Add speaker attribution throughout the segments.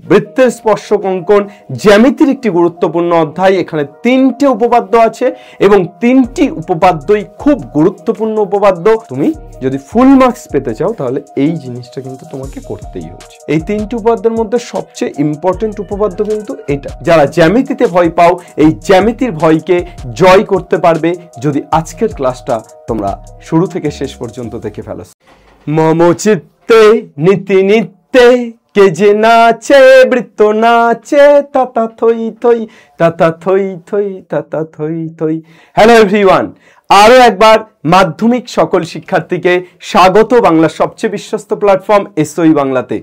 Speaker 1: বৃত্তের স্পর্শক অঙ্কন জ্যামিতির একটি গুরুত্বপূর্ণ অধ্যায়। এখানে তিনটে উপপাদ্য আছে এবং তিনটি উপপাদ্যই খুব গুরুত্বপূর্ণ উপপাদ্য। তুমি যদি ফুল মার্কস পেতে চাও তাহলে এই জিনিসটা কিন্তু তোমাকে করতেই হচ্ছে। এই তিনটি উপপাদ্যের মধ্যে সবচেয়ে ইম্পর্টেন্ট উপপাদ্য কিন্তু এটা। যারা জ্যামিতিতে ভয় পাও এই জ্যামিতির ভয়কে জয় করতে পারবে যদি আজকের ক্লাসটা তোমরা শুরু থেকে শেষ পর্যন্ত দেখে ফেলো। মম চিত্তে নীতি নিত্যে কে যে নাচে বৃত্ত নাচে তাতা থই থই তাতা থই থই তাতা থই থই। হ্যালো এভরিওয়ান, আরো একবার মাধ্যমিক সকল শিক্ষার্থীকে স্বাগত বাংলার সবচেয়ে বিশ্বস্ত প্ল্যাটফর্ম এসওই বাংলাতে।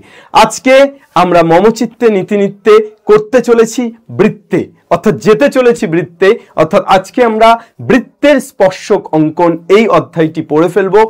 Speaker 1: আজকে আমরা মমচিত্তে নীতি নিত্যে করতে চলেছি বৃত্তে, অর্থাৎ যেতে চলেছি বৃত্তে, অর্থাৎ আজকে আমরা বৃত্তের স্পর্শক অঙ্কন এই অধ্যায়টি পড়ে ফেলবো।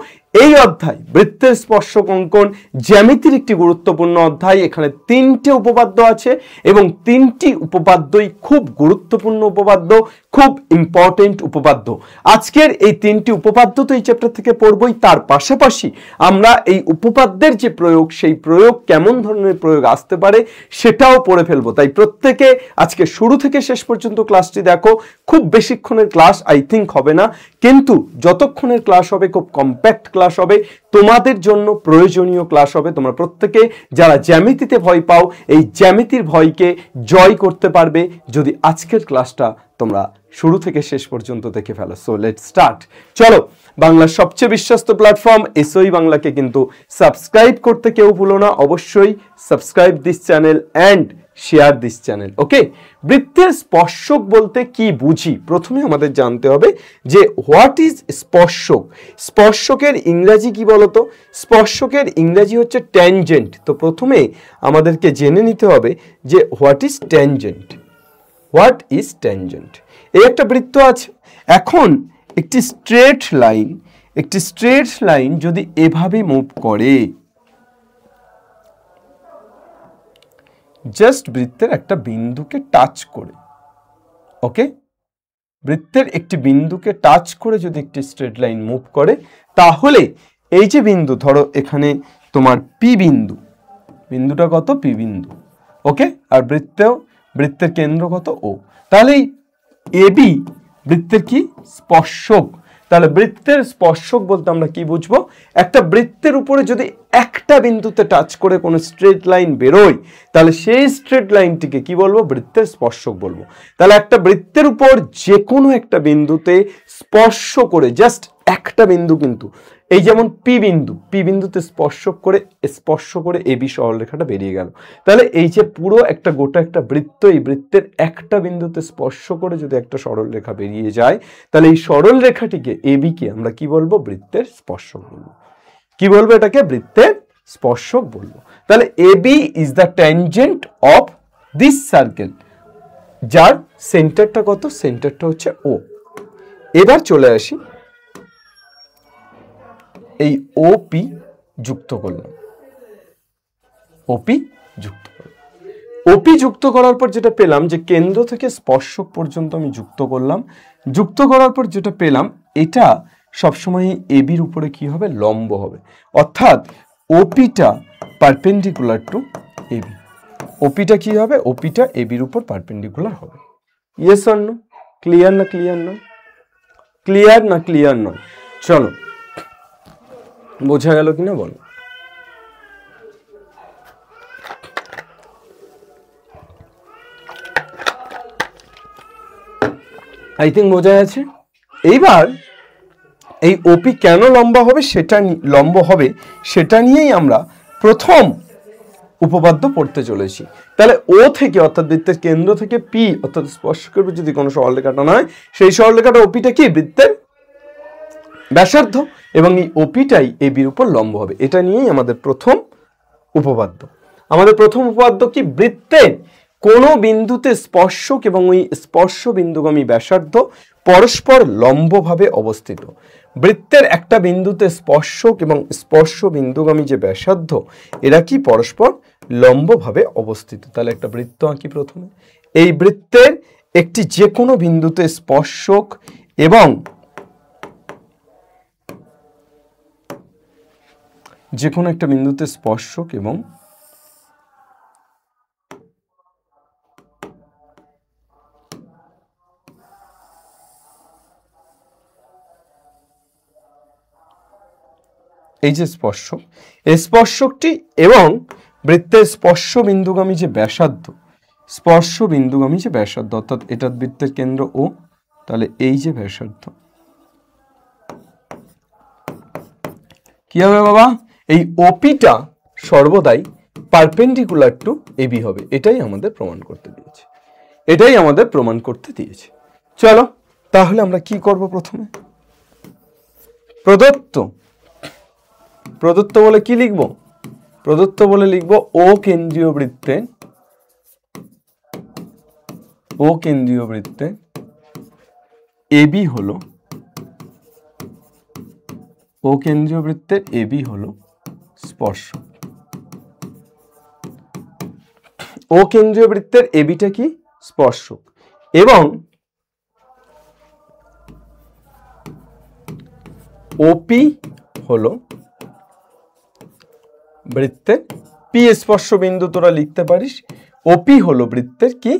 Speaker 1: এই অধ্যায় বৃত্তের স্পর্শক অঙ্কন জ্যামিতির একটি গুরুত্বপূর্ণ অধ্যায়। এখানে তিনটে উপপাদ্য আছে এবং তিনটি উপপাদ্যই খুব গুরুত্বপূর্ণ উপপাদ্য, খুব ইম্পর্টেন্ট উপপাদ্য। আজকের এই তিনটি উপপাদ্য তো এই চ্যাপ্টার থেকে পড়বই, তার পাশাপাশি আমরা এই উপপাদ্যের যে প্রয়োগ, সেই প্রয়োগ কেমন ধরনের প্রয়োগ আসতে পারে সেটাও পড়ে ফেলবো। তাই প্রত্যেকে আজকে শুরু থেকে শেষ পর্যন্ত ক্লাসটি দেখো। খুব বেশিক্ষণের ক্লাস আই থিঙ্ক হবে না, কিন্তু যতক্ষণের ক্লাস হবে খুব কম্প্যাক্ট ক্লাস হবে, তোমাদের জন্য প্রয়োজনীয় ক্লাস হবে। তোমরা প্রত্যেকে যারা জ্যামিতিতে ভয় পাও এই জ্যামিতির ভয়কে জয় করতে পারবে যদি আজকের ক্লাসটা তোমরা শুরু থেকে শেষ পর্যন্ত দেখে ফেলো। So let's start. চলো, বাংলার সবচেয়ে বিশ্বস্ত প্ল্যাটফর্ম এসওই বাংলাকে কিন্তু সাবস্ক্রাইব করতে কেউ ভুলো না। অবশ্যই subscribe this channel and share this channel. Okay, বৃত্তের স্পর্শক বলতে কি বুঝি প্রথমে আমাদের জানতে হবে যে হোয়াট ইজ স্পর্শক। স্পর্শকের ইংরাজি কি বলতো? স্পর্শকের ইংরাজি হচ্ছে ট্যানজেন্ট। তো প্রথমে আমাদেরকে জেনে নিতে হবে যে what is tangent. What is tangent? এই একটা বৃত্ত আছে, এখন একটি স্ট্রেট লাইন যদি এভাবে মুভ করে, জাস্ট বৃত্তের একটা বিন্দুকে টাচ করে, ওকে, বৃত্তের একটি বিন্দুকে টাচ করে যদি একটি স্ট্রেট লাইন মুভ করে, তাহলে এই যে বিন্দু, ধরো এখানে তোমার পি বিন্দু, বিন্দুটা কত? পি বিন্দু, ওকে, আর বৃত্তের কেন্দ্র কত? ও। তাহলে এই এবি বৃত্তের কি? স্পর্শক। তাহলে বৃত্তের স্পর্শক বলতে আমরা কি বুঝবো? একটা বৃত্তের উপরে যদি একটা বিন্দুতে টাচ করে কোনো স্ট্রেট লাইন বেরোয়, তাহলে সেই স্ট্রেট লাইনটিকে কি বলবো? বৃত্তের স্পর্শক বলবো। তাহলে একটা বৃত্তের উপর যে কোনো একটা বিন্দুতে স্পর্শ করে, জাস্ট একটা বিন্দু, কিন্তু এই যেমন পি বিন্দুতে স্পর্শ করে এবি সরলরেখাটা বেরিয়ে গেল। তাহলে এই যে পুরো একটা গোটা একটা বৃত্ত, এই বৃত্তের একটা বিন্দুতে স্পর্শ করে যদি একটা সরলরেখা বেরিয়ে যায়, তাহলে এই সরলরেখাটিকে এবি কে আমরা কি বলবো? বৃত্তের স্পর্শক বলবো। কি বলবো? এটাকে বৃত্তের স্পর্শক বলবো। তাহলে AB is the tangent of this circle, যার সেন্টারটা কত? সেন্টারটা হচ্ছে ও। এবার চলে আসি, এই ওপি যুক্ত করলাম, ওপি যুক্ত করার পর যেটা পেলাম যে কেন্দ্র থেকে স্পর্শক পর্যন্ত আমি যুক্ত করলাম। যুক্ত করার পর যেটা পেলাম, এটা সবসময় এবির উপরে কি হবে? লম্ব হবে। অর্থাৎ ওপিটা পারপেন্ডিকুলার টু এবি। ওপিটা কি হবে? ওপিটা এবির উপর পারপেন্ডিকুলার হবে। Yes or no? ক্লিয়ার না ক্লিয়ার নয়? ক্লিয়ার না ক্লিয়ার নয়? চলো, বোঝা গেল কিনা বলো। আই থিঙ্ক বোঝা গেছে। এইবার এই ওপি কেন লম্বা হবে সেটা নিয়েই আমরা প্রথম উপপাদ্য পড়তে চলেছি। তাহলে ও থেকে, অর্থাৎ বৃত্তের কেন্দ্র থেকে পি, অর্থাৎ স্পর্শকের উপর যদি কোনো সরলরেখা টানা হয়, সেই সরলরেখাটা ওপিটা কি? বৃত্তের ব্যাসার্ধ, এবং এই ওপিটাই এবির উপর লম্ব হবে। এটা নিয়েই আমাদের প্রথম উপপাদ্য। আমাদের প্রথম উপপাদ্য কি? বৃত্তের কোনো বিন্দুতে স্পর্শক এবং ওই স্পর্শ বিন্দুগামী ব্যাসার্ধ পরস্পর লম্বভাবে অবস্থিত। বৃত্তের একটা বিন্দুতে স্পর্শক এবং স্পর্শ বিন্দুগামী যে ব্যাসার্ধ, এরা কি পরস্পর লম্বভাবে অবস্থিত। তাহলে একটা বৃত্ত আঁকি প্রথমে। এই বৃত্তের একটি যে কোনো বিন্দুতে স্পর্শক এবং যে কোনো একটা বিন্দুতে স্পর্শক এবং এই যে স্পর্শক, এই স্পর্শকটি এবং বৃত্তের স্পর্শ বিন্দুগামী যে ব্যাসার্ধ, স্পর্শ বিন্দুগামী যে ব্যাসার্ধ অর্থাৎ এটা বৃত্তের কেন্দ্র ও, তাহলে এই যে ব্যাসার্ধ কি হবে বাবা, এই ওপিটা সর্বদাই পারপেন্ডিকুলার টু এবি হবে। এটাই আমাদের প্রমাণ করতে দিয়েছে, এটাই আমাদের প্রমাণ করতে দিয়েছে। চলো তাহলে আমরা কি করব, প্রথমে প্রদত্ত, প্রদত্ত বলে কি লিখব, প্রদত্ত বলে লিখব ও কেন্দ্রীয় বৃত্তে, ও কেন্দ্রীয় বৃত্তে এবি হলো, ও কেন্দ্রীয় বৃত্তের এবি হলো স্পর্শক। ও কেন্দ্রীয় বৃত্তের এবিটা কি, স্পর্শক, এবং ওপি হলো বৃত্তের পি স্পর্শ বিন্দু, তোরা লিখতে পারিস ওপি হলো বৃত্তের কি,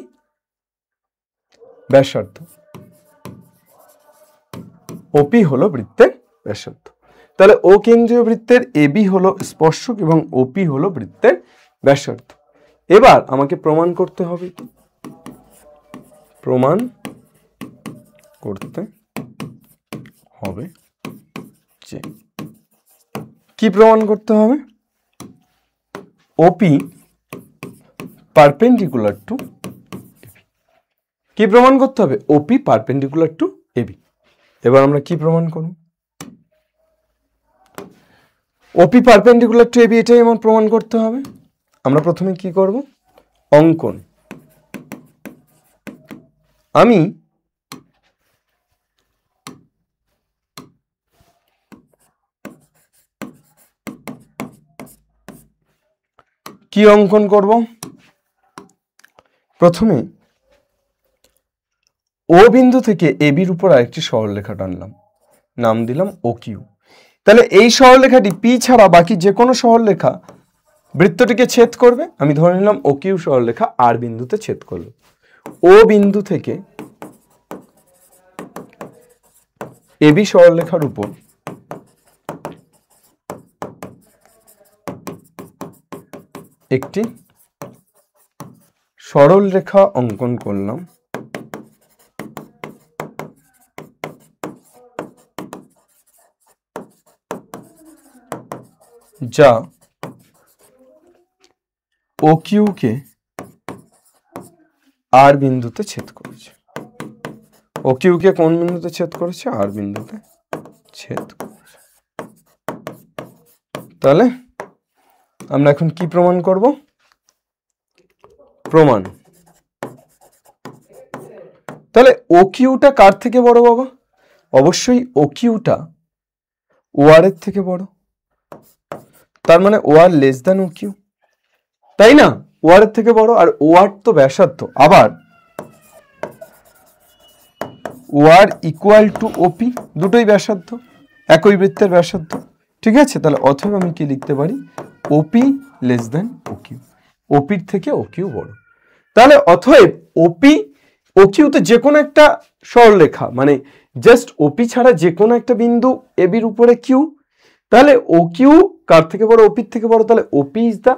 Speaker 1: ব্যাসার্ধ। ওপি হলো বৃত্তের ব্যাসার্ধ। তাহলে ও কেন্দ্রীয় বৃত্তের এবি হলো স্পর্শক এবং ওপি হলো বৃত্তের ব্যাসার্ধ। এবার আমাকে প্রমাণ করতে হবে, প্রমাণ করতে হবে যে, কি প্রমাণ করতে হবে, ওপি পারপেন্ডিকুলার টু এবি। কি প্রমাণ করতে হবে, ওপি পারপেন্ডিকুলার টু এবি। এবার আমরা কি প্রমাণ করব, ওপি পারপেন্ডিকুলার টু এবি, এটাই আমার প্রমাণ করতে হবে। আমরা প্রথমে কি করব, অঙ্কন, আমি কি অঙ্কন করব, প্রথমে ও বিন্দু থেকে এবির উপর আরেকটি সরলরেখা টানলাম, নাম দিলাম ও কিউ। তাহলে এই সরলরেখাটি পি ছাড়া বাকি যে কোনো সরলরেখা বৃত্তটিকে ছেদ করবে। আমি ধরে নিলাম ও কিউ সরলরেখা আর বিন্দুতে ছেদ করলো। ও বিন্দু থেকে এবি সরলরেখার উপর একটি সরল রেখা অঙ্কন করলাম, যা ও কিউ কে আর বিন্দুতে ছেদ করেছে। ও কিউ কে কোন বিন্দুতে ছেদ করেছে, আর বিন্দুতে ছেদ করেছে। তাহলে আমরা এখন কি প্রমাণ করব, প্রমাণ। তাহলে ও কিউটা কার থেকে বড় বাবা, অবশ্যই ও কিউটা ও আর এর থেকে বড়। তার মানে ও আর লেস দ্যান ও কিউ, তাই না, ও আর এর থেকে বড়। আর ও আর তো ব্যাসার্ধ, আবার ও আর ইকুয়াল টু ওপি, দুটোই ব্যাসার্ধ, একই বৃত্তের ব্যাসার্ধ। ঠিক আছে, তাহলে অথবা আমি কি লিখতে পারি, ওপি লেস দ্যান ও কিউ, ওপির থেকে ও কিউ বড়। তাহলে অতএব ওপি ও কিউতে যে কোনো একটা সরলরেখা, মানে জাস্ট ওপি ছাড়া যে কোনো একটা বিন্দু এবির উপরে কিউ, তাহলে ও কিউ কার থেকে বড়, ওপির থেকে বড়। তাহলে ওপি ইজ দ্য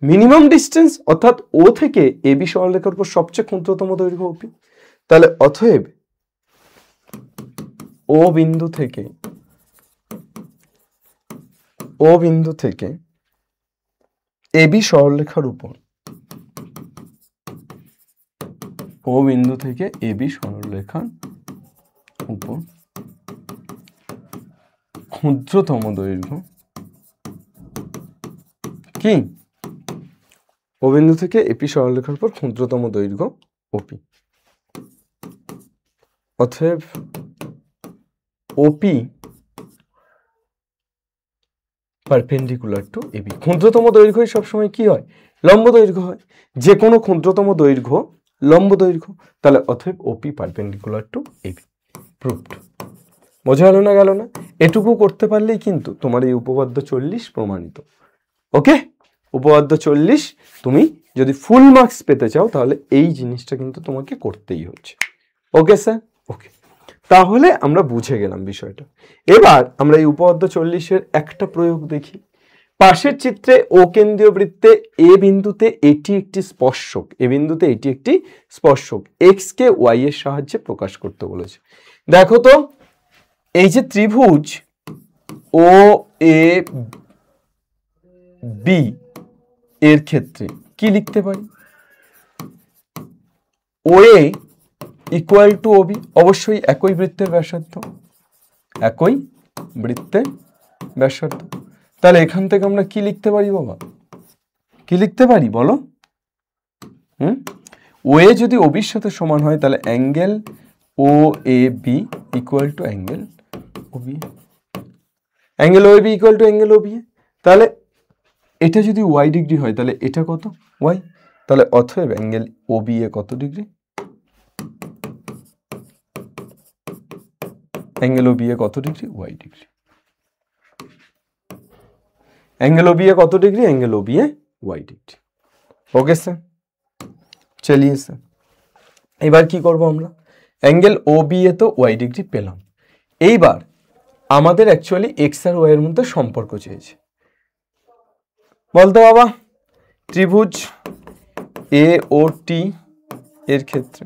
Speaker 1: মিনিমাম ডিস্টেন্স, অর্থাৎ ও থেকে এবি সরলরেখার উপর সবচেয়ে ক্ষুদ্রতম দৈর্ঘ্য ওপি। তাহলে অতএব ও বিন্দু থেকে এবি সরলরেখার উপর, ও বিন্দু থেকে এবি সরলরেখার উপর ক্ষুদ্রতম দৈর্ঘ্য কি, ও বিন্দু থেকে এপি সরলরেখার উপর ক্ষুদ্রতম দৈর্ঘ্য ওপি। অতএব ওপি পারপেন্ডিকুলার টু এবি। ক্ষুদ্রতম দৈর্ঘ্যই সবসময় কি হয়, লম্ব দৈর্ঘ্য হয়। যে কোনো ক্ষুদ্রতম দৈর্ঘ্য লম্ব দৈর্ঘ্য। তাহলে অতএব ওপি পারপেন্ডিকুলার টু এবি, প্রুভড। বোঝা গেল না, গেল না? এটুকু করতে পারলেই কিন্তু তোমার এই উপপাদ্য 40 প্রমাণিত। ওকে, উপপাদ্য 40 তুমি যদি ফুল মার্কস পেতে চাও তাহলে এই জিনিসটা কিন্তু তোমাকে করতেই হচ্ছে। ওকে স্যার, ওকে। তাহলে আমরা বুঝে গেলাম বিষয়টা। এবার আমরা এই উপপাদ্য 40-এর একটা প্রয়োগ দেখি। পাশের চিত্রে ও কেন্দ্রীয় বৃত্তে এ বিন্দুতে এটি একটি স্পর্শক, এ বিন্দুতে এটি একটি স্পর্শক, এক্স কে ওয়াই এর সাহায্যে প্রকাশ করতে বলেছে। দেখো তো এই যে ত্রিভুজ ও এ বি এর ক্ষেত্রে কি লিখতে পারি? ও A equal to O B, অবশ্যই একই বৃত্তের ব্যাসার্ধ, একই বৃত্তের ব্যাসার্ধ। তাহলে এখান থেকে আমরা কি লিখতে পারি বাবা? কি লিখতে পারি বলো? ও এ যদি ও বির সাথে সমান হয় তাহলে angle O A B equal to angle O B, angle O A B equal to angle O B. তাহলে এটা যদি ওয়াই ডিগ্রি হয় তাহলে এটা কত? ওয়াই। তাহলে অতএব অ্যাঙ্গেল ও বি এ কত degree? Angle O B A কত degree? Y degree. Angle O B A कत degree? Angle O B A Y degree. Okay sir, चलिए सर এবার কি করব আমরা? অ্যাঙ্গেল ও বি এ তো ওয়াই ডিগ্রি পেলাম, এইবার আমাদের অ্যাকচুয়ালি এক্স আর ওয়াই এর মধ্যে সম্পর্ক চেয়েছে। বলতো বাবা ত্রিভুজ এ ও টি এর ক্ষেত্রে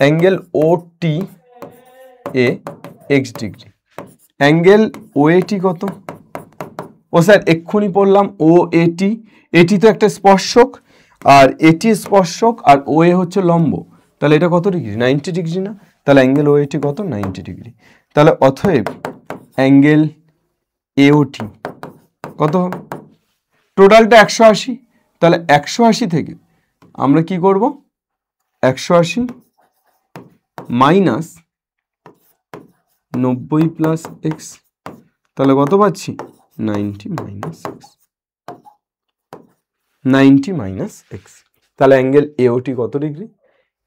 Speaker 1: angle O T A x degree, angle O A টি কত? ও স্যার এক্ষুনি পড়লাম ও এ টি, এটি তো একটা স্পর্শক আর এটি স্পর্শক আর ও এ হচ্ছে লম্ব, তাহলে এটা কত ডিগ্রি? 90 ডিগ্রি না? তাহলে অ্যাঙ্গেল ও এটি কত? 90 ডিগ্রি। তাহলে অতএব অ্যাঙ্গেল এ ও টি কত হবে? টোটালটা 180, তাহলে 180 থেকে আমরা কি করব? 180 মাইনাস 90 প্লাস এক্স, তাহলে কত পাচ্ছি? 90 মাইনাস এক্স, 90 মাইনাস এক্স। তাহলে অ্যাঙ্গেল এ ও টি কত degree?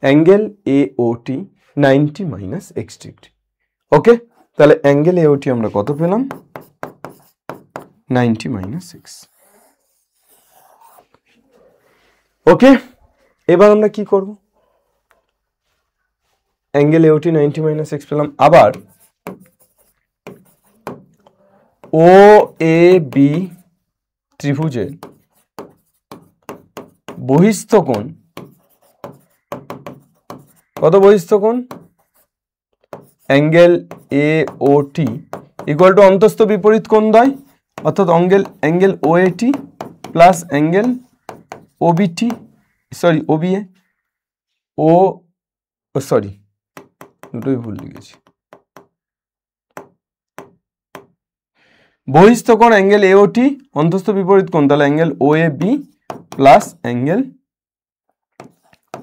Speaker 1: Angle A O T 90 minus x degree. Okay, তাহলে অ্যাঙ্গেল এ ও টি আমরা কত পেলাম? 90 মাইনাস এক্স। ওকে, এবার আমরা কি করব? Angle A O T 90 minus x পেলাম, আবার ও এ বি ত্রিভুজের বহিস্থ কোণ কত? বহিস্থ কোণ অ্যাঙ্গেল এ ও টি ইকুয়াল টু অন্তস্থ বিপরীত কোণ দ্বয়, অর্থাৎ অ্যাঙ্গেল ও এ টি প্লাস অ্যাঙ্গেল ও বি টি, সরি ও বি এ, ও সরি দুটোই ভুল লিখেছি। বহিস্থ কোণ অ্যাঙ্গেল এ ও টি, অন্তস্থ বিপরীত কোণ তাহলে angle O A B plus angle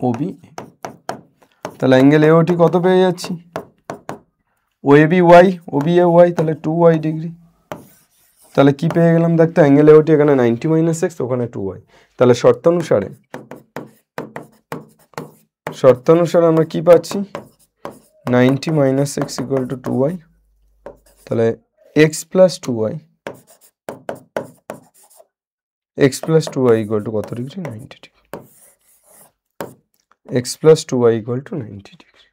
Speaker 1: O B. তাহলে অ্যাঙ্গেল এ ও টি কত পেয়ে যাচ্ছি? ও A B Y, O B A Y, তাহলে 2 ওয়াই ডিগ্রি। তাহলে কি পেয়ে গেলাম দেখতে? অ্যাঙ্গেল এ ও টি এখানে 90 মাইনাস এক্স, ওখানে 2 ওয়াই। তাহলে শর্তানুসারে আমরা কি পাচ্ছি? 90 minus x equal to 2 Y. তাহলে x plus 2 Y, x plus 2 Y equal to কত degree? 90 degree. X plus 2 Y equal to 90 degree.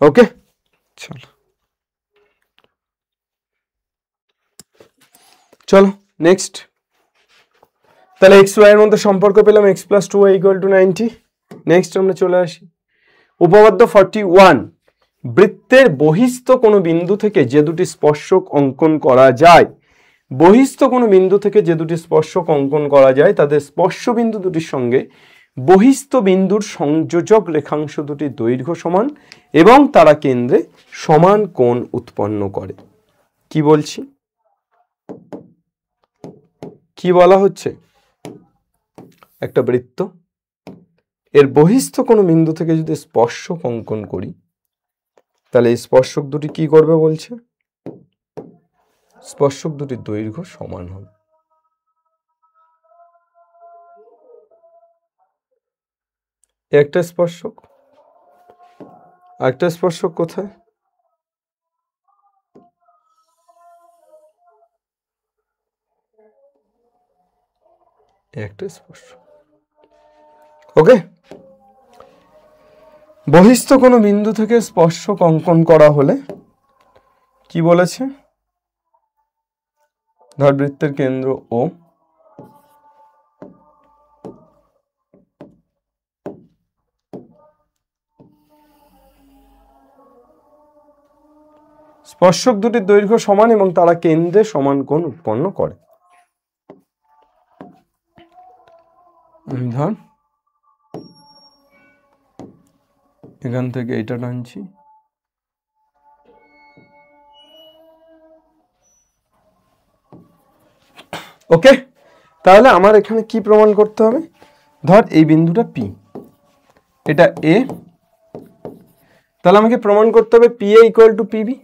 Speaker 1: Okay, চলো নেক্সট। তাহলে এক্স ওয়াই এর মধ্যে সম্পর্ক পেলাম, x plus 2 Y equal to 90। Next আমরা চলে আসি উপপাদ্য 41। বৃত্তের বহিস্থ কোনো বিন্দু থেকে যে দুটি স্পর্শক অঙ্কন করা যায়, বহিস্থ কোনো বিন্দু থেকে যে দুটি স্পর্শক অঙ্কন করা যায় তাদের স্পর্শ বিন্দু দুটির সঙ্গে বহিস্থ বিন্দুর সংযোজক রেখাংশ দুটির দৈর্ঘ্য সমান এবং তারা কেন্দ্রে সমান কোণ উৎপন্ন করে। কি বলছি? কি বলা হচ্ছে? একটা বৃত্ত, এর বহিস্থ কোনো বিন্দু থেকে যদি স্পর্শক অঙ্কন করি তাহলে এই স্পর্শক দুটি কি করবে বলছে? স্পর্শক দুটির দৈর্ঘ্য সমান হবে। একটা স্পর্শক, আরেকটা স্পর্শক কোথায়? একটা স্পর্শক। ওকে, বহিস্থ কোনো বিন্দু থেকে স্পর্শক অঙ্কন করা হলে কি বলেছে, ধর বৃত্তের কেন্দ্র ও, স্পর্শক দুটির দৈর্ঘ্য সমান এবং তারা কেন্দ্রে সমান কোণ উৎপন্ন করে। ধর এখান থেকে এটা টানছি, ওকে। তাহলে আমার এখানে কি প্রমাণ করতে হবে, ধর এই বিন্দুটা পি, এটা এ, তাহলে আমাকে প্রমাণ করতে হবে P A equal to PB.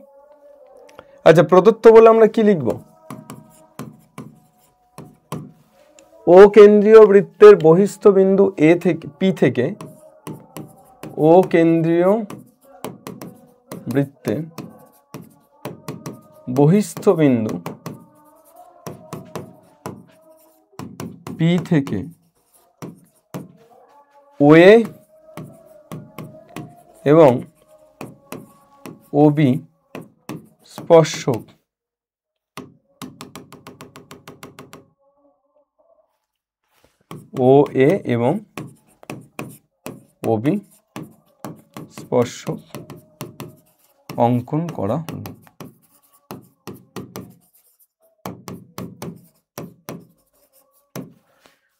Speaker 1: আচ্ছা, প্রদত্ত বলে আমরা কি লিখব, ও কেন্দ্রীয় বৃত্তের বহিস্থ বিন্দু এ থেকে পি থেকে ও কেন্দ্রীয় বৃত্তের বহিস্থ বিন্দু পি থেকে ও এ এবং ও বি স্পর্শক ও এ এবং ও বি স্পর্শক অঙ্কন করা হলো।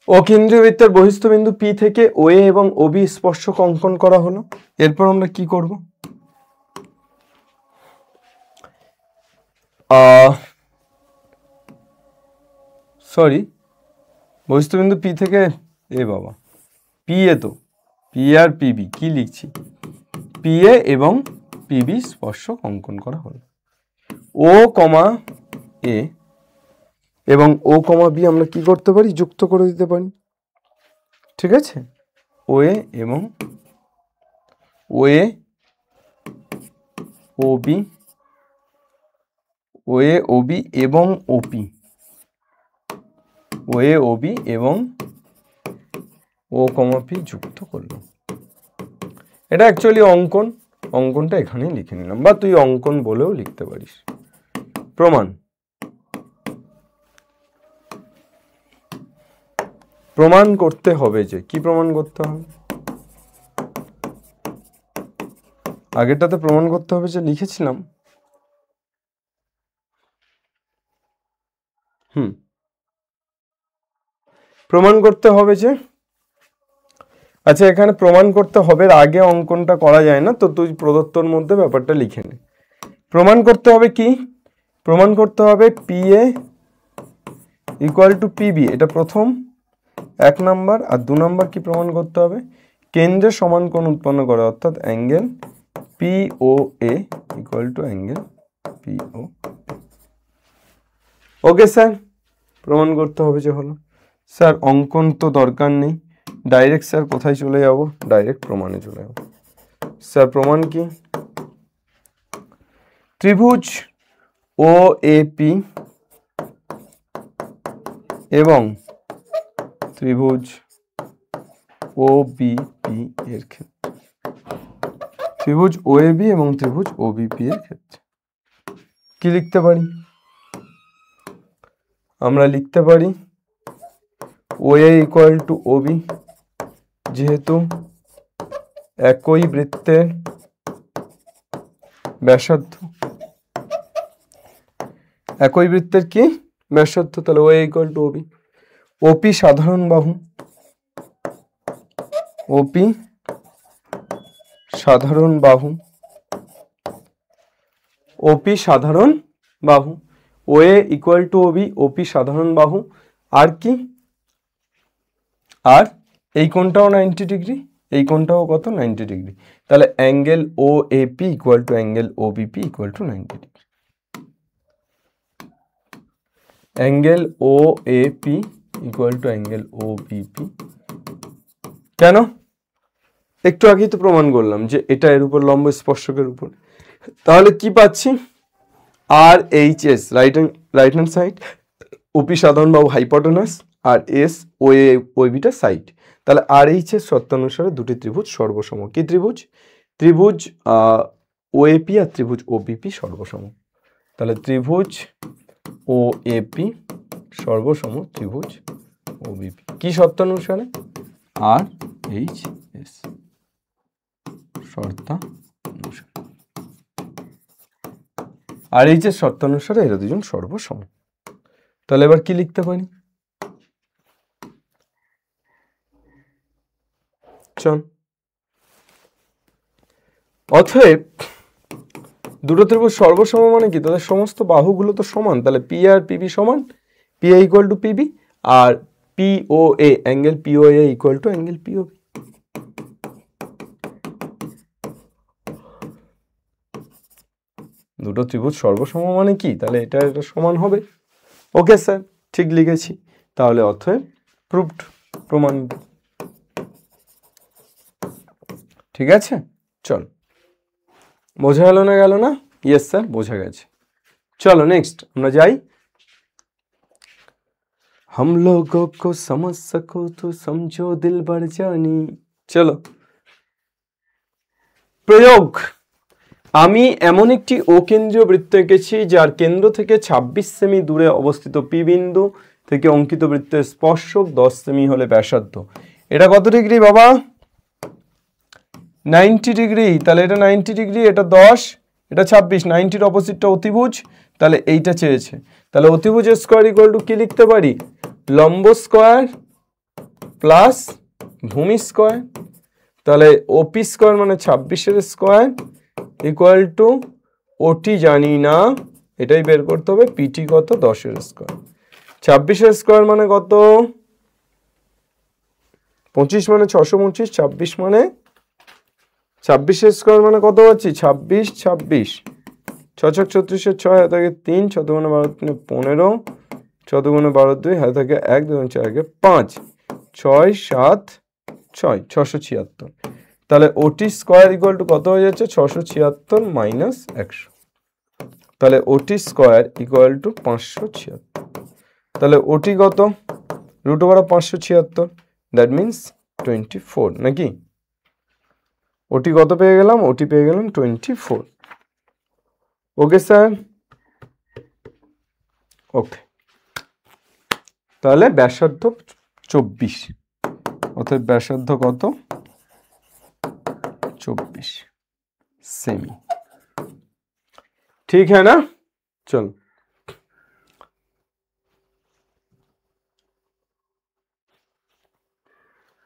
Speaker 1: ও কেন্দ্রীয় বৃত্তের বহিস্থ বিন্দু পি থেকে ও এ এবং ও বি স্পর্শক অঙ্কন করা হলো। এরপর আমরা কি করব, সরি বহিস্থ বিন্দু পি থেকে এ বাবা পি এ, তো পি আর পিবি কি লিখছি, পি এ এবং পিবি স্পর্শক অঙ্কন করা হলো। ও কমা এ এবং ও কমা বি আমরা কি করতে পারি, যুক্ত করে দিতে পারি, ঠিক আছে। ও এ এবং ও A O B, O A O B এবং ওপি, ও এ ও বি এবং ও কমা পি যুক্ত করলাম। এটা অ্যাকচুয়ালি অঙ্কন, অঙ্কনটা এখানেই লিখে নিলাম, বা তুই অঙ্কন বলেও লিখতে পারিস। প্রমাণ, প্রমাণ করতে হবে, যে কি প্রমাণ করতে হবে, আগেরটাতে প্রমাণ করতে হবে যে লিখেছিলাম, প্রমাণ করতে হবে যে, আচ্ছা এখানে প্রমাণ করতে হবে, আগে অঙ্কনটা করা যায় না, তো তুই প্রদত্তর মধ্যে ব্যাপারটা লিখে নে। প্রমাণ করতে হবে কি, প্রমাণ করতে হবে P A equal to PB, এটা প্রথম 1 নাম্বার। আর 2 নাম্বার কি প্রমাণ করতে হবে, কেন্দ্রে সমান কোণ উৎপন্ন করে, অর্থাৎ angle P O A equal to angle P O. Okay sir, প্রমাণ করতে হবে যে হলো। স্যার অঙ্কন তো দরকার নেই, ডাইরেক্ট স্যার কোথায় চলে যাব, ডাইরেক্ট প্রমাণে চলে যাব। স্যার প্রমাণ কি, ত্রিভুজ ও এ পি এবং ত্রিভুজ ও বি পি এর ক্ষেত্রে, ত্রিভুজ ও এ বি এবং ত্রিভুজ ও বি পি এর ক্ষেত্রে কি লিখতে পারি, আমরা লিখতে পারি ও A equal to O B, যেহেতু একই বৃত্তের ব্যাসার্ধ, একই বৃত্তের কি ব্যাসার্ধ, তাহলে ও A equal to O B. ওপি সাধারণ বাহু, ওপি সাধারণ বাহু, ওপি সাধারণ বাহু, ও A equal to O B, ওপি সাধারণ বাহু। আর কি, আর এই কোণটাও 90 ডিগ্রি, এই কোণটাও কত 90 ডিগ্রি, তাহলে angle O A P equal to angle O B P equal to 90 degree. Angle O A P equal to angle O B P. কেন, একটু আগেই তো প্রমাণ করলাম যে এটা এর উপর লম্ব, স্পর্শকের উপর। তাহলে কি পাচ্ছি, R H S right hand side, OP সাধারণ বাহু হাইপোটেনাস, আর S O A O beta side. তাহলে আর এইচ এস শর্তানুসারে দুটি ত্রিভুজ সর্বসম। কি ত্রিভুজ, ত্রিভুজ ওএপি আর ত্রিভুজ ওবিপি সর্বসম। তাহলে ত্রিভুজ ওএপি সর্বসম ত্রিভুজ ওবিপি কি শর্তানুসারে? আর এইচ এস শর্তানুসারে, আর এইচ এস শর্তানুসারে এরা দুজন সর্বসম। তাহলে এবার কি লিখতে পারি? চল, অতএব দুটো ত্রিভুজ সর্বসম মানে কি? তাদের সমস্ত বাহুগুলো তো সমান, তাহলে পি আর পিবি সমান, P A equal to PB, আর PO A angle PO A equal to angle POB. দুটো ত্রিভুজ সর্বসম মানে কি? তাহলে এটা এটা সমান হবে। ওকে স্যার, ঠিক লিখেছি। তাহলে অতএব প্রুভড, প্রমাণিত। ঠিক আছে, চল, বোঝা গেল না? গেল না? ইয়েস স্যার, বোঝা গেছে। চলো নেক্সট আমরা যাই। हम लोगों को समझ सको तो समझो दिल भर जानी। চলো, প্রয়োগ। আমি এমন একটি অকেন্দ্রীয় বৃত্ত এঁকেছি যার কেন্দ্র থেকে 26 সেমি দূরে অবস্থিত পি বিন্দু থেকে অঙ্কিত বৃত্তের স্পর্শক 10 সেমি হলে ব্যাসার্ধ। এটা কত ডিগ্রি বাবা? 90 ডিগ্রি। তাহলে এটা 90 ডিগ্রি, এটা 10, এটা 26। 90-র অপোজিটটা অতিভুজ, তাহলে এইটা চেয়েছে। তাহলে অতিভুজ স্কোয়ার ইকুয়াল টু কি লিখতে পারি? লম্ব স্কোয়ার প্লাস ভূমি স্কোয়ার। তাহলে ওপি স্কোয়ার মানে 26-এর স্কোয়ার ইকুয়াল টু ওটি জানি না, এটাই বের করতে হবে, পিটি কত? 10-এর স্কোয়ার। 26-এর স্কোয়ার মানে কত? 25 মানে 625, 26 মানে 26-এর স্কোয়ার মানে কত পাচ্ছি? 26, 26, 6 36-এর 6 হাতে থাকে 3, 6 দুগুণে 12 3 15, 6 দুগুণে 12 2 হাতে থাকে 1, 2 গুণে 4 5, 6 7 6, 676। তাহলে ওটি স্কোয়ার ইকুয়াল টু কত হয়ে যাচ্ছে? 676 মাইনাস 100। তাহলে ওটি স্কোয়ার ইকুয়াল টু 576। তাহলে ওটি কত? রুট ওভার 576, দ্যাট মিনস 24 নাকি? ওটি কত পেয়ে গেলাম? ওটি পেয়ে গেলাম 24। ওকে স্যার, ওকে। তাহলে ব্যাসার্ধ 24, অর্থাৎ ব্যাসার্ধ কত? 24 সেমি। ঠিক হ্যাঁ না? চল,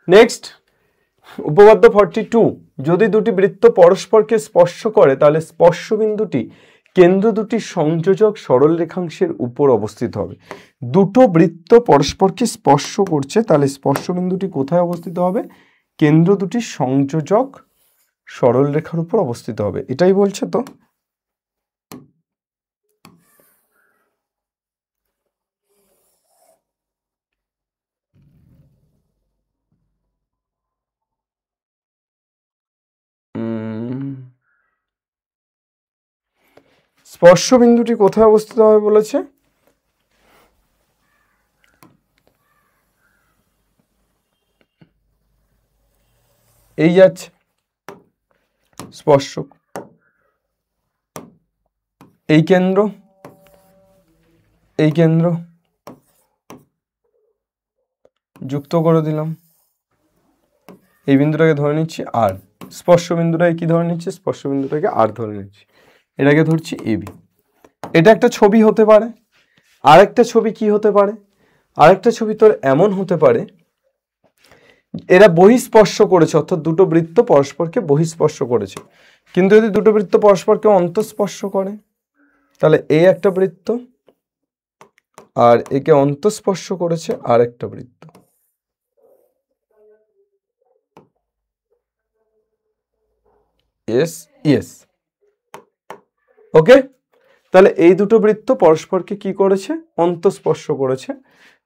Speaker 1: নেক্সট উপপাদ্য 42। যদি দুটি বৃত্ত পরস্পরকে স্পর্শ করে তাহলে স্পর্শ বিন্দুটি কেন্দ্র দুটি সংযোজক সরল রেখাংশের উপর অবস্থিত হবে। দুটো বৃত্ত পরস্পরকে স্পর্শ করছে, তাহলে স্পর্শ বিন্দুটি কোথায় অবস্থিত হবে? কেন্দ্র দুটি সংযোজক সরল রেখার উপর অবস্থিত হবে, এটাই বলছে তো। স্পর্শ বিন্দুটি কোথায় অবস্থিত হবে বলেছে? এই যাচ্ছে স্পর্শক, এই কেন্দ্র, এই কেন্দ্র যুক্ত করে দিলাম, এই বিন্দুটাকে ধরে নিচ্ছি আর, স্পর্শ বিন্দুটাকে কি ধরে নিচ্ছি? স্পর্শ বিন্দুটাকে আর ধরে নিচ্ছি, এটাকে ধরছি এবি। এটা একটা ছবি হতে পারে। আরেকটা ছবি কি হতে পারে? আরেকটা ছবি তোর এমন হতে পারে, এরা বহিঃস্পর্শ করেছে, অর্থাৎ দুটো বৃত্ত পরস্পরকে বহিঃস্পর্শ করেছে। কিন্তু যদি দুটো বৃত্ত পরস্পরকে অন্তঃস্পর্শ করে, তাহলে এই একটা বৃত্ত আর একে অন্তঃস্পর্শ করেছে আর একটা বৃত্ত। ইয়েস ইয়েস, ওকে। তাহলে এই দুটো বৃত্ত পরস্পরকে কি করেছে? অন্তঃস্পর্শ করেছে।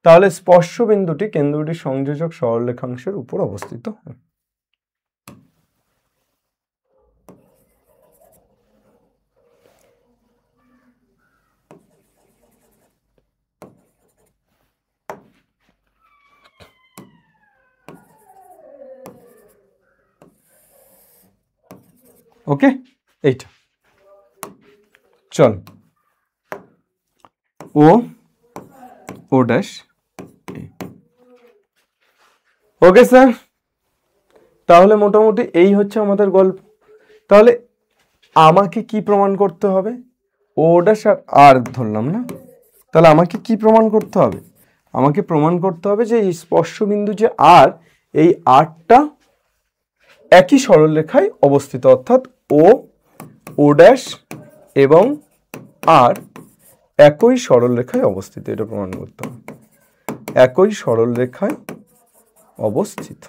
Speaker 1: তাহলে স্পর্শ বিন্দুটি কেন্দ্র দুটি সংযোজক সরলরেখাংশের উপর অবস্থিত। ওকে, এইটা চল ও ও ড্যাশ। ওকে স্যার, তাহলে মোটামুটি এই হচ্ছে আমাদের গল্প। তাহলে আমাকে কি প্রমাণ করতে হবে? ও ড্যাশ আর আর ধরলাম না, তাহলে আমাকে কি প্রমাণ করতে হবে? আমাকে প্রমাণ করতে হবে যে এই স্পর্শবিন্দু যে আর, এই আরটা একই সরলরেখায় অবস্থিত, অর্থাৎ ও ড্যাশ এবং আর একই সরলরেখায় অবস্থিত। এটা প্রমাণ করতে হবে, একই সরলরেখায় অবস্থিত,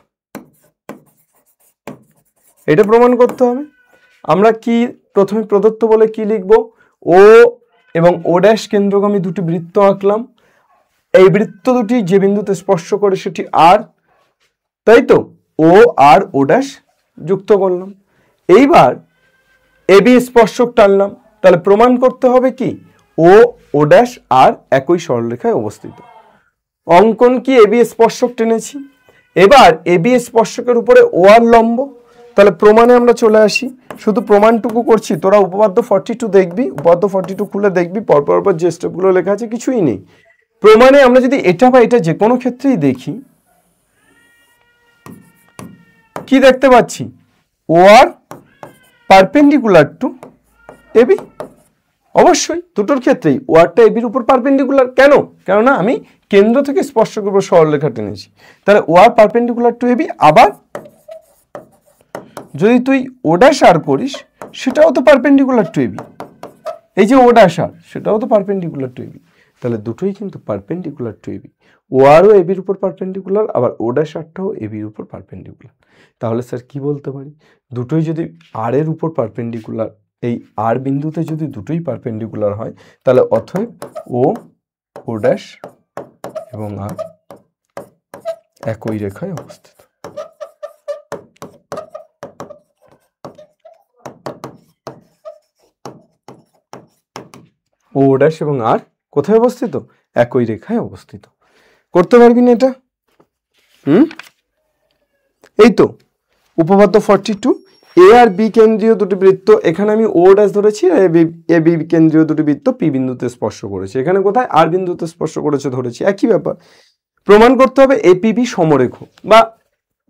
Speaker 1: এটা প্রমাণ করতে হবে। আমরা কি প্রথমে প্রদত্ত বলে কি লিখব? ও এবং ও ড্যাশ কেন্দ্রগামী দুটি বৃত্ত আঁকলাম। এই বৃত্ত দুটি যে বিন্দুতে স্পর্শ করে সেটি আর, তাই তো? ও আর ও ড্যাশ যুক্ত করলাম। এইবার এবি স্পর্শক টানলাম, তাহলে প্রমাণ করতে হবে কি ও ড্যাশ আর একই সরলরেখায় অবস্থিত। অঙ্কন কি এবি স্পর্শক টেনেছি, এবার এবি স্পর্শকের উপরে ও আর লম্ব, তাহলে প্রমাণে আমরা চলে আসি। শুধু প্রমাণটুকু করছি, তোরা উপপাদ্য 42 দেখবি, উপপাদ্য 42 খুলে দেখবি, পরপর যে স্টেপগুলো লেখা আছে কিছুই নেই। প্রমাণে আমরা যদি এটা বা এটা যে কোনো ক্ষেত্রেই দেখি, কি দেখতে পাচ্ছি? ও আর পারপেন্ডিকুলার টু এবি। অবশ্যই দুটোর ক্ষেত্রেই ও আরটা এবির উপর পারপেন্ডিকুলার। কেন? কেননা আমি কেন্দ্র থেকে স্পর্শকের উপর সরলরেখা টেনেছি, তাহলে ও আর পারপেন্ডিকুলার টু এবি। আবার যদি তুই ও ড্যাশ আর করিস, সেটাও তো পারপেন্ডিকুলার টু এবি। এই যে ও ড্যাশ আর, সেটাও তো পারপেন্ডিকুলার টু এবি। তাহলে দুটোই কিন্তু পারপেন্ডিকুলার টু এবি। ও আরও এবির উপর পারপেন্ডিকুলার, আবার ও ড্যাশ আরটাও এবির উপর পারপেন্ডিকুলার। তাহলে স্যার কি বলতে পারি? দুটোই যদি আর এর উপর পারপেন্ডিকুলার, এই আর বিন্দুতে যদি দুটোই পারপেন্ডিকুলার হয়, তাহলে অতএব ও ড্যাশ এবং আর একই রেখায় অবস্থিত। ও ড্যাশ এবং আর কোথায় অবস্থিত? একই রেখায় অবস্থিত। করতে পারবি না এটা? এই তো উপপাদ্য 42, এ আর বি কেন্দ্রীয় দুটি বৃত্ত, এখানে আমি ও ড্যাশ ধরেছি, এ বি কেন্দ্রীয় দুটি বৃত্ত পি বিন্দুতে স্পর্শ করেছে। এখানে কোথায়? আর বিন্দুতে স্পর্শ করেছে ধরেছি, একই ব্যাপার। প্রমাণ করতে হবে এপিবি সমরেখ, বা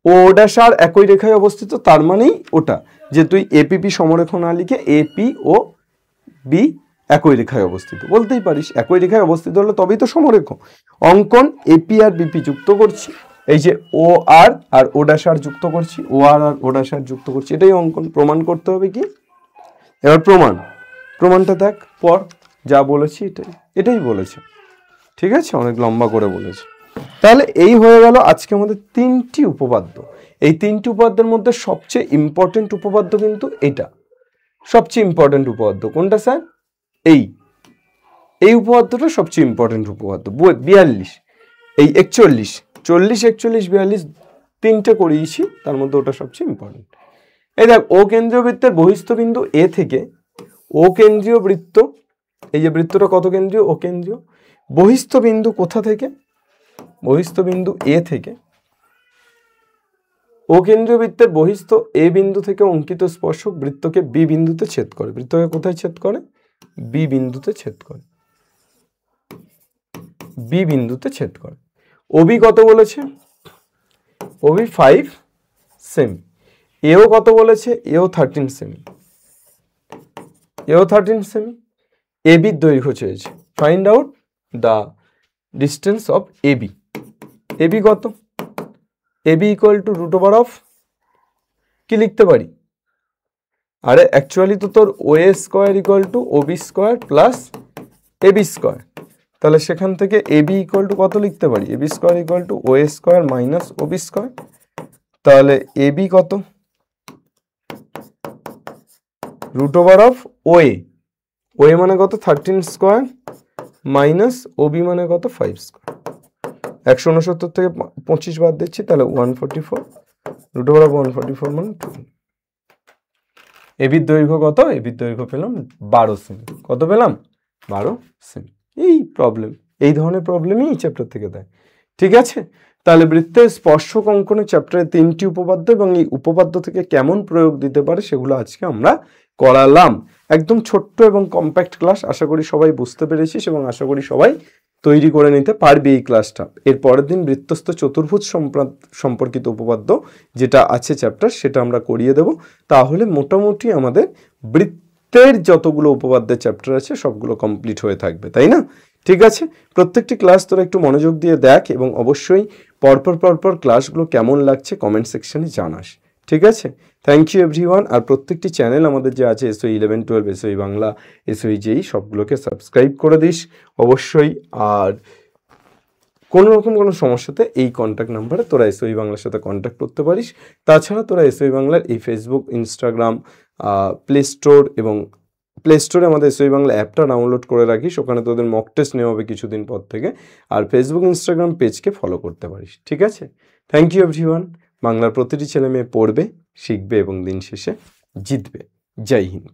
Speaker 1: ও ড্যাশ আর একই রেখায় অবস্থিত, তার মানেই ওটা যে তুই এপিবি সমরেখ না লিখে এপি ও বি একই রেখায় অবস্থিত বলতেই পারিস। একই রেখায় অবস্থিত হলে তবেই তো সমরেখ। অঙ্কন এপি আর বিপি যুক্ত করছি, এই যে ও আর আর ও ড্যাশ আর যুক্ত করছি, ও আর আর ও ড্যাশ আর যুক্ত করছি, এটাই অঙ্কন। প্রমাণ করতে হবে কি? এবার প্রমাণটা দেখ, পর যা বলেছি এটাই বলেছে, ঠিক আছে? অনেক লম্বা করে বলেছে। তাহলে এই হয়ে গেল আজকে আমাদের 3টি উপপাদ্য। এই 3টি উপপাদ্যের মধ্যে সবচেয়ে ইম্পর্টেন্ট উপপাদ্য কিন্তু এটা, সবচেয়ে ইম্পর্টেন্ট উপপাদ্য কোনটা স্যার? এই উপপাদ্যটা সবচেয়ে ইম্পর্টেন্ট উপপাদ্য। 42, এই 41, 40, 41, 42 তিনটে করিয়েছি, তার মধ্যে ওটা সবচেয়ে ইম্পর্টেন্ট। এই দেখ, ও কেন্দ্রীয় বৃত্তের বহিস্থ বিন্দু এ থেকে ও কেন্দ্রীয় বৃত্ত, এই যে বৃত্তটা কত কেন্দ্রীয়? ও কেন্দ্রীয়। বহিস্থ বিন্দু কোথা থেকে? বহিস্থ বিন্দু এ থেকে ও কেন্দ্রীয় বৃত্তের বহিস্থ এ বিন্দু থেকে অঙ্কিত স্পর্শক বৃত্তকে বি বিন্দুতে ছেদ করে। বৃত্তকে কোথায় ছেদ করে? বি বিন্দুতে ছেদ করে, বি বিন্দুতে ছেদ করে। ওবি কত বলেছে? ওবি 5 সেমি। এও কত বলেছে? এও 13 সেমি, এও 13 সেমি। এবির দৈর্ঘ্য চেয়েছে, find out the distance of AB. AB কত? AB equal to root over of, কি লিখতে পারি? আরে অ্যাকচুয়ালি তো তোর O A square equal to OB square plus AB square, তাহলে সেখান থেকে এবি ইকুয়াল টু কত লিখতে পারি? AB square equal to O A square minus OB square. তাহলে এবি কত? Root over of O A মানে কত? 13 স্কোয়ার মাইনাস ওবি মানে কত? 5 স্কোয়ার। 169 থেকে 25 বাদ দিচ্ছি, তাহলে 144, রুট ওভার অফ 144 মানে 2। এবির দৈর্ঘ্য কত? এবির দৈর্ঘ্য পেলাম 12 সেমি। কত পেলাম? 12 সেমি। এই প্রবলেম, এই ধরনের প্রবলেমই এই চ্যাপ্টার থেকে দেয়, ঠিক আছে? তাহলে বৃত্তের স্পর্শক অঙ্কনের চ্যাপ্টারে 3টি উপপাদ্য এবং এই উপপাদ্য থেকে কেমন প্রয়োগ দিতে পারে সেগুলো আজকে আমরা করালাম। একদম ছোট্ট এবং কম্প্যাক্ট ক্লাস, আশা করি সবাই বুঝতে পেরেছিস এবং আশা করি সবাই তৈরি করে নিতে পারবে এই ক্লাসটা। এর পরের দিন বৃত্তস্থ চতুর্ভুজ সম্পর্কিত উপপাদ্য যেটা আছে চ্যাপ্টার সেটা আমরা করিয়ে দেব। তাহলে মোটামুটি আমাদের বৃত্তের যতগুলো উপপাদ্যের চ্যাপ্টার আছে সবগুলো কমপ্লিট হয়ে থাকবে, তাই না? ঠিক আছে, প্রত্যেকটি ক্লাস তোরা একটু মনোযোগ দিয়ে দেখ এবং অবশ্যই পরপর ক্লাসগুলো কেমন লাগছে কমেন্ট সেকশনে জানাস, ঠিক আছে? Thank you everyone. আর প্রত্যেকটি চ্যানেল আমাদের যে আছে এসওই 11, 12, এসওই বাংলা, এসওই জেই সবগুলোকে সাবস্ক্রাইব করে দিস অবশ্যই। আর কোনো রকম কোনো সমস্যাতে এই কন্ট্যাক্ট নাম্বারে তোরা এসওই বাংলার সাথে কন্ট্যাক্ট করতে পারিস। তাছাড়া তোরা এসওই বাংলার এই ফেসবুক, ইনস্টাগ্রাম, প্লে স্টোর এবং প্লে স্টোরে আমাদের এসওই বাংলা অ্যাপটা ডাউনলোড করে রাখিস, ওখানে তোদের মক টেস্ট নেওয়া হবে কিছুদিন পর থেকে। আর ফেসবুক, ইনস্টাগ্রাম পেজকে ফলো করতে পারিস, ঠিক আছে? Thank you everyone. বাংলার প্রতিটি ছেলে মেয়ে পড়বে, শিখবে এবং দিন শেষে জিতবে। জয় হিন্দ।